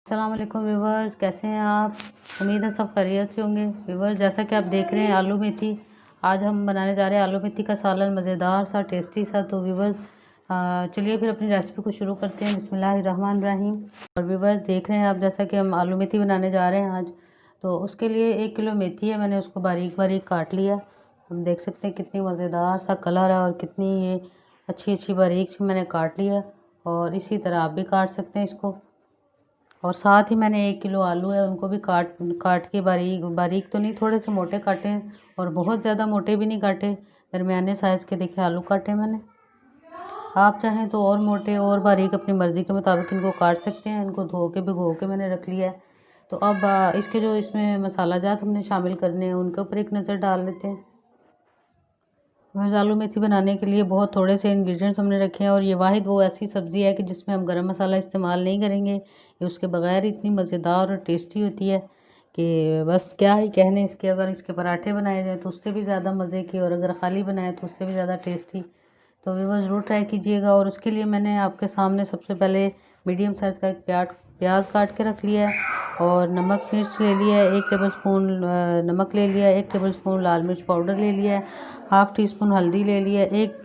अस्सलाम वालेकुम व्यूवर्स, कैसे हैं आप। उम्मीद है सब खैरियत से होंगे। व्यूवर्स, जैसा कि आप देख रहे हैं आलू मेथी, आज हम बनाने जा रहे हैं आलू मेथी का सालन, मज़ेदार सा, टेस्टी सा। तो व्यूवर्स चलिए फिर अपनी रेसिपी को शुरू करते हैं। बिस्मिल्लाहिर्रहमानिर्रहीम। और व्यूवर्स देख रहे हैं आप, जैसा कि हम आलू मेथी बनाने जा रहे हैं आज, तो उसके लिए 1 किलो मेथी है। मैंने उसको बारीक बारीक काट लिया। हम देख सकते हैं कितनी मज़ेदार सा कलर है और कितनी ये अच्छी अच्छी बारीक सी मैंने काट लिया। और इसी तरह आप भी काट सकते हैं इसको। और साथ ही मैंने 1 किलो आलू है, उनको भी काट काट के बारीक बारीक तो नहीं, थोड़े से मोटे काटे हैं और बहुत ज़्यादा मोटे भी नहीं काटे, दरमियाने साइज़ के देखे आलू काटे मैंने। आप चाहें तो और मोटे और बारीक अपनी मर्ज़ी के मुताबिक इनको काट सकते हैं। इनको धो के भिगो के मैंने रख लिया है। तो अब इसके जो इसमें मसाला जात हमने शामिल करने हैं उनके ऊपर एक नज़र डाल लेते हैं। बस आलू मेथी बनाने के लिए बहुत थोड़े से इंग्रेडिएंट्स हमने रखे हैं और ये वाहिद वो ऐसी सब्ज़ी है कि जिसमें हम गरम मसाला इस्तेमाल नहीं करेंगे। ये उसके बगैर इतनी मज़ेदार और टेस्टी होती है कि बस क्या ही कहने इसके। अगर इसके पराठे बनाए जाए तो उससे भी ज़्यादा मज़े के, और अगर खाली बनाए तो उससे भी ज़्यादा टेस्टी। तो व्यूअर्स ज़रूर ट्राई कीजिएगा। और उसके लिए मैंने आपके सामने सबसे पहले मीडियम साइज़ का एक प्याज काट के रख लिया है। और नमक मिर्च ले लिया है, 1 टेबलस्पून नमक ले लिया है, 1 टेबलस्पून लाल मिर्च पाउडर ले लिया है, हाफ़ टी स्पून हल्दी ले लिया है, 1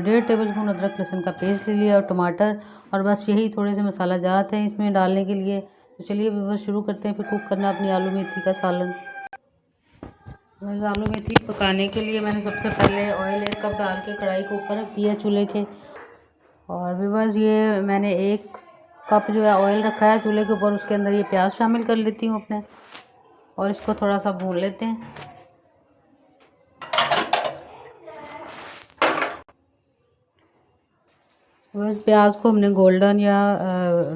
डेढ़ टेबलस्पून अदरक लहसुन का पेस्ट ले लिया और टमाटर। और बस यही थोड़े से मसाला जात हैं इसमें डालने के लिए। तो चलिए व्यूअर्स शुरू करते हैं फिर कुक करना अपनी आलू मेथी का सालन। बस आलू मेथी पकाने के लिए मैंने सबसे पहले ऑयल 1 कप डाल के कढ़ाई को ऊपर रख दिया चूल्हे के। और व्यूअर्स ये मैंने 1 कप जो है ऑयल रखा है चूल्हे के ऊपर, उसके अंदर ये प्याज शामिल कर लेती हूँ अपने, और इसको थोड़ा सा भून लेते हैं। बस प्याज को हमने गोल्डन या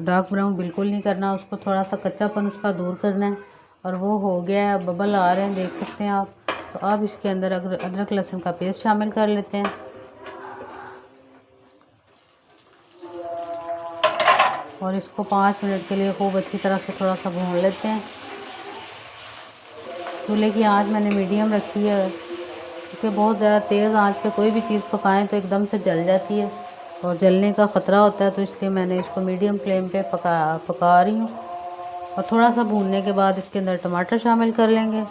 डार्क ब्राउन बिल्कुल नहीं करना, उसको थोड़ा सा कच्चापन उसका दूर करना है। और वो हो गया है, बबल आ रहे हैं, देख सकते हैं आप। तो अब इसके अंदर अदरक लहसुन का पेस्ट शामिल कर लेते हैं और इसको 5 मिनट के लिए खूब अच्छी तरह से थोड़ा सा भून लेते हैं। चूल्हे की आंच मैंने मीडियम रखी है, क्योंकि बहुत ज़्यादा तेज़ आंच पे कोई भी चीज़ पकाएं तो एकदम से जल जाती है और जलने का ख़तरा होता है। तो इसलिए मैंने इसको मीडियम फ्लेम पे पका रही हूँ। और थोड़ा सा भूनने के बाद इसके अंदर टमाटर शामिल कर लेंगे।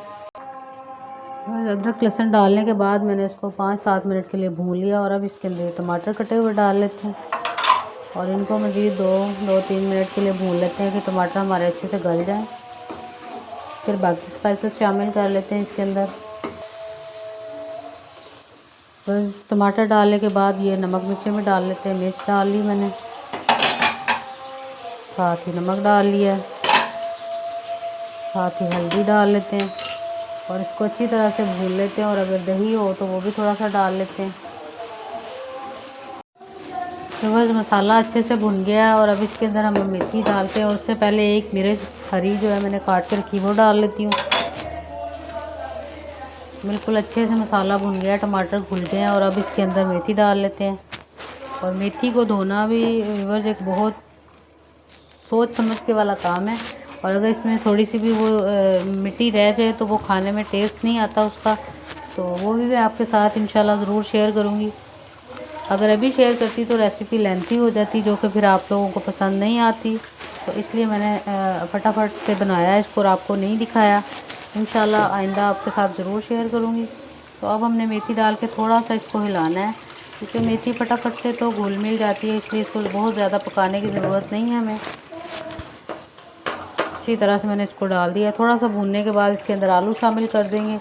अदरक लहसुन डालने के बाद मैंने इसको 5-7 मिनट के लिए भून लिया। और अब इसके अंदर टमाटर कटे हुए डाल लेते हैं और इनको मज़ीद 2-3 मिनट के लिए भून लेते हैं कि टमाटर हमारे अच्छे से गल जाएं। फिर बाकी स्पाइसेस शामिल कर लेते हैं इसके अंदर। बस टमाटर डालने के बाद ये नमक मिर्ची में डाल लेते हैं। मिर्च डाल ली मैंने, साथ ही नमक डाल लिया, साथ ही हल्दी डाल लेते हैं और इसको अच्छी तरह से भून लेते हैं। और अगर दही हो तो वो भी थोड़ा सा डाल लेते हैं। तो बस मसाला अच्छे से भुन गया है और अब इसके अंदर हम मेथी डालते हैं। और उससे पहले 1 मिर्च हरी जो है मैंने काट के रखी वो डाल लेती हूँ। बिल्कुल अच्छे से मसाला भुन गया, टमाटर घुल गए हैं और अब इसके अंदर मेथी डाल लेते हैं। और मेथी को धोना भी व्यूअर्स एक बहुत सोच समझ के वाला काम है। और अगर इसमें थोड़ी सी भी वो मिट्टी रह जाए तो वो खाने में टेस्ट नहीं आता उसका। तो वो भी मैं आपके साथ इंशाल्लाह ज़रूर शेयर करूँगी। अगर अभी शेयर करती तो रेसिपी लेंथी हो जाती, जो कि फिर आप लोगों को पसंद नहीं आती। तो इसलिए मैंने फटाफट से बनाया इसको और आपको नहीं दिखाया। इंशाल्लाह आइंदा आपके साथ ज़रूर शेयर करूँगी। तो अब हमने मेथी डाल के थोड़ा सा इसको हिलाना है, क्योंकि मेथी फटाफट से तो घुल मिल जाती है, इसलिए इसको बहुत ज़्यादा पकाने की ज़रूरत नहीं है हमें। अच्छी तरह से मैंने इसको डाल दिया। थोड़ा सा भूनने के बाद इसके अंदर आलू शामिल कर देंगे।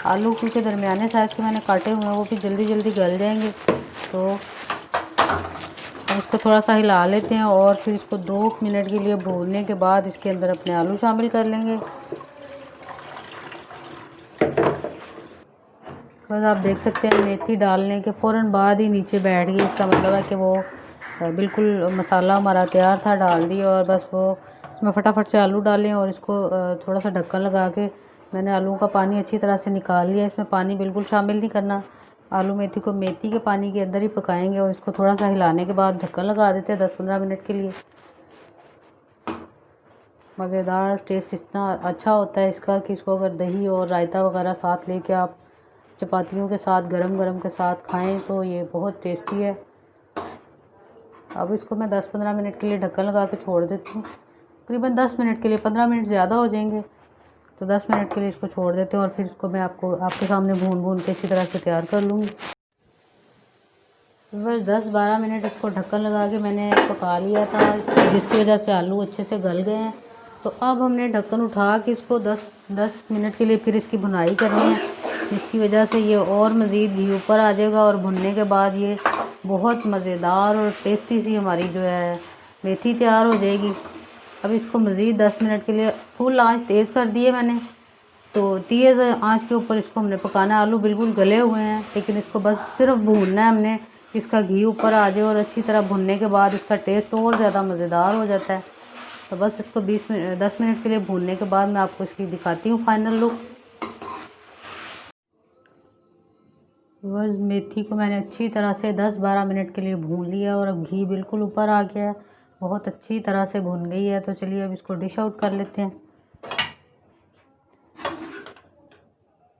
आलू क्योंकि दरमियाने साइज़ के मैंने काटे हुए हैं, वो भी जल्दी जल्दी गल जाएंगे। तो हम इसको थोड़ा सा हिला लेते हैं और फिर इसको 2 मिनट के लिए भूनने के बाद इसके अंदर अपने आलू शामिल कर लेंगे। बस आप देख सकते हैं मेथी डालने के फ़ौरन बाद ही नीचे बैठ गई। इसका मतलब है कि वो बिल्कुल मसाला हमारा तैयार था, डाल दिया और बस वो इसमें फटाफट से आलू डालें। और इसको थोड़ा सा ढक्कन लगा के मैंने आलूओं का पानी अच्छी तरह से निकाल लिया। इसमें पानी बिल्कुल शामिल नहीं करना। आलू मेथी को मेथी के पानी के अंदर ही पकाएंगे। और इसको थोड़ा सा हिलाने के बाद ढक्कन लगा देते हैं 10-15 मिनट के लिए। मज़ेदार टेस्ट इतना अच्छा होता है इसका कि इसको अगर दही और रायता वगैरह साथ लेके आप चपातियों के साथ गरम गरम के साथ खाएं तो ये बहुत टेस्टी है। अब इसको मैं 10-15 मिनट के लिए ढक्कन लगा के छोड़ देती हूँ। तकरीबन 10 मिनट के लिए, 15 मिनट ज़्यादा हो जाएंगे तो 10 मिनट के लिए इसको छोड़ देते हैं और फिर इसको मैं आपके सामने भून के अच्छी तरह से तैयार कर लूँगी। बस 10-12 मिनट इसको ढक्कन लगा के मैंने पका लिया था, जिसकी वजह से आलू अच्छे से गल गए हैं। तो अब हमने ढक्कन उठा के इसको 10 मिनट के लिए फिर इसकी भुनाई करनी है, जिसकी वजह से ये और मज़ीद घी ऊपर आ जाएगा और भुनने के बाद ये बहुत मज़ेदार और टेस्टी सी हमारी जो है मेथी तैयार हो जाएगी। अब इसको मज़ीद 10 मिनट के लिए फुल आंच तेज़ कर दी है मैंने, तो तेज़ आंच के ऊपर इसको हमने पकाना है। आलू बिल्कुल गले हुए हैं, लेकिन इसको बस सिर्फ भूनना है हमने, इसका घी ऊपर आ जाए और अच्छी तरह भुनने के बाद इसका टेस्ट और ज़्यादा मज़ेदार हो जाता है। तो बस इसको 10 मिनट के लिए भूनने के बाद मैं आपको इसकी दिखाती हूँ फाइनल लुक। बस मेथी को मैंने अच्छी तरह से 10-12 मिनट के लिए भून लिया और अब घी बिल्कुल ऊपर आ गया है, बहुत अच्छी तरह से भुन गई है। तो चलिए अब इसको डिश आउट कर लेते हैं।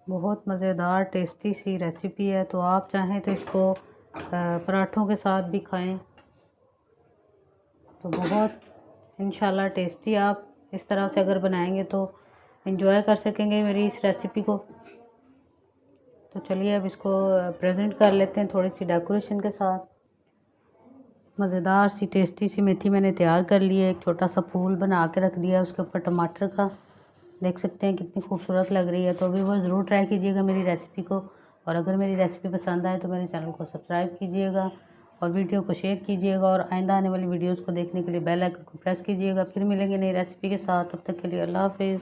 बहुत मज़ेदार टेस्टी सी रेसिपी है, तो आप चाहें तो इसको पराठों के साथ भी खाएं तो बहुत इंशाल्लाह टेस्टी आप इस तरह से अगर बनाएंगे तो एंजॉय कर सकेंगे मेरी इस रेसिपी को। तो चलिए अब इसको प्रेजेंट कर लेते हैं थोड़ी सी डेकोरेशन के साथ। मज़ेदार सी टेस्टी सी मेथी मैंने तैयार कर ली है, एक छोटा सा फूल बना के रख दिया है उसके ऊपर टमाटर का, देख सकते हैं कितनी खूबसूरत लग रही है। तो अभी वो ज़रूर ट्राई कीजिएगा मेरी रेसिपी को, और अगर मेरी रेसिपी पसंद आए तो मेरे चैनल को सब्सक्राइब कीजिएगा और वीडियो को शेयर कीजिएगा, और आइंदा आने वाली वीडियोज़ को देखने के लिए बेल आइकन को प्रेस कीजिएगा। फिर मिलेंगे नई रेसिपी के साथ, तब तक के लिए अल्लाह हाफिज़।